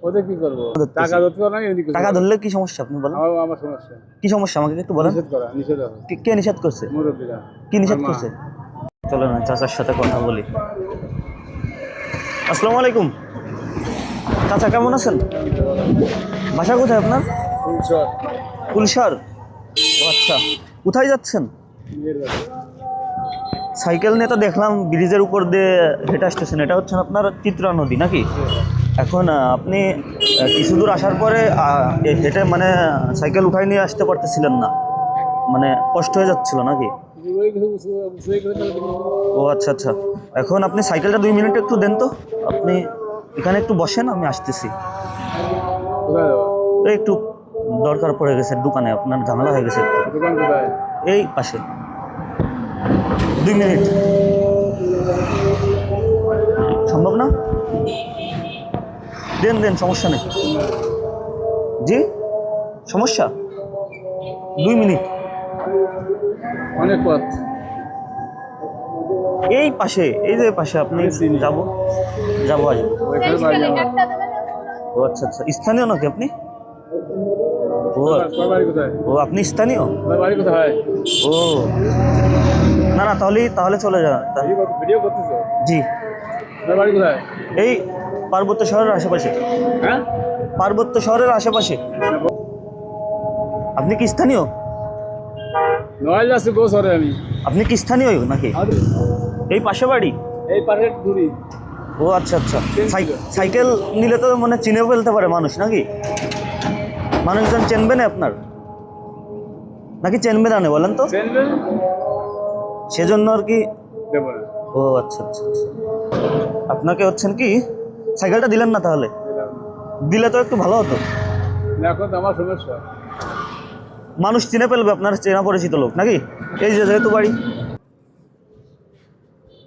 ওদের কি করবো? টাকা ধরতে পারো না, এদিকে টাকা ধরলে কি সমস্যা আপনি বলেন? আমার সমস্যা। কি সমস্যা আমাকে একটু বলেন। নিষেধ আছে। কে নিষেধ করছে? মুরব্বীরা। কি নিষেধ করছে? চলো না চাচার সাথে কথা বলি। আসসালামু আলাইকুম চাচা, কেমন আছেন? বাসা কোথায় আপনার? কুলশার। ও আচ্ছা, কোথায় যাচ্ছেন? সাইকেল নিয়ে তো দেখলাম ব্রিজের উপর দিয়ে হেঁটে আসতেছেন, এটা হচ্ছে আপনার চিত্রা নদী নাকি? এখন আপনি কিছু দূর আসার পরে হেঁটে মানে সাইকেল উঠাই নিয়ে আসতে পারতেছিলেন না, মানে কষ্ট হয়ে যাচ্ছিল নাকি? ও আচ্ছা আচ্ছা, এখন আপনি সাইকেলটা 2 মিনিট একটু দেন তো। আপনি এখানে একটু বসেন, আমি আসতেছি। একটু দরকার পড়ে গেছে দোকানে, আপনার ঝামেলা হয়ে গেছে। এই পাশে 2 মিনিট সম্ভব না? দেন দেন, সমস্যা নেই। জি, সমস্যা 2 মিনিট। অনেক পথ এই পাশে, এই যে পাশে আপনি যাবো যাবো আজ। ও আচ্ছা আচ্ছা, স্থানীয় নাকি আপনি? ও আপনি স্থানীয়? ও না না, তাহলে চলে যান। জি, এই পার্বত্য শহরের আশেপাশে। হ্যাঁ, পার্বত্য শহরের আশেপাশে। আপনি কি স্থানীয়? আমি আপনি কি স্থানীয় নাকি? এই পাশে বাড়ি? এই পাশে দূরি। ও আচ্ছা আচ্ছা, সাইকেল নিলে তো মানে চিনে ফেলতে পারে মানুষ নাকি? মানুষজন চেনবে না আপনার নাকি? চেনবে না বলেন তো, সেজন্য আর কি। ও আচ্ছা আচ্ছা আচ্ছা, আপনাকে হচ্ছেন কি সাইকেলটা দিলেন না? তাহলে দিলে তো একটু ভালো হতো। এখন আমার সমস্যা, মানুষ চিনে ফেলবে, আপনার চেনা পরিচিত লোক নাকি? এই যে যেহেতু বাড়ি।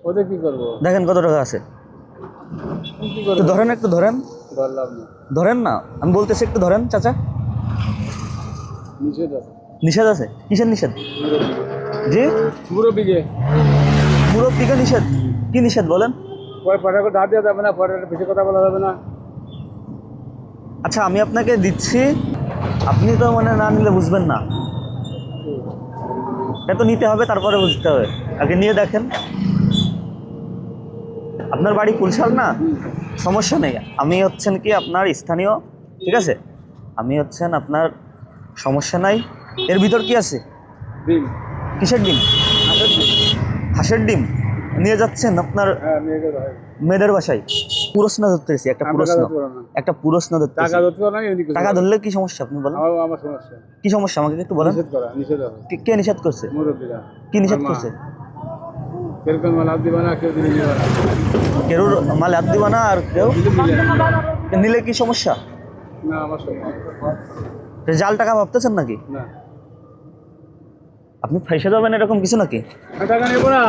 ওদের কি করবো? দেখেন কত টাকা আছে, একটু ধরেন, একটু ধরেন। ধরেন না, আমি বলতেছি একটু ধরেন চাচা। নিষেধ আছে? কিসের নিষেধ? জি, মুরব্বীকে নিষেধ? কি নিষেধ বলেন? দাঁত দেওয়া যাবে না, বেশি কথা বলা যাবে না। আচ্ছা, আমি আপনাকে দিচ্ছি, আপনি তো মানে না নিলে বুঝবেন না। এটা তো নিতে হবে, তারপরে বুঝতে হবে। আগে নিয়ে দেখেন। আপনার বাড়ি কুলশাল না? সমস্যা নেই, আমি হচ্ছেন কি আপনার স্থানীয়, ঠিক আছে? আমি হচ্ছেন আপনার, সমস্যা নাই। এর ভিতর কি আছে? ডিম। কিসের ডিম? হাঁসের ডিম নিয়ে যাচ্ছেন আপনার মেয়েদের বাসায়? প্রশ্ন ধরতেছি, একটা প্রশ্ন ধরতেছি। টাকা ধরলে কি সমস্যা আপনি বলেন? আমার সমস্যা। কি সমস্যা আমাকে একটু বলেন। কে নিষেধ করছে? মুরব্বীরা। কি নিষেধ করছে? কেউ মাল হাত দিবা না, কেউ দিলে নিবা না। কেউ মালে হাত দিবা না, আর কেউ নিলে কি সমস্যা? না, আমার সমস্যা। জাল টাকা ভাবতেছেন নাকি? না, আপনি ফাইসে যাবেন এরকম কিছু নাকি? টাকা নেবো না।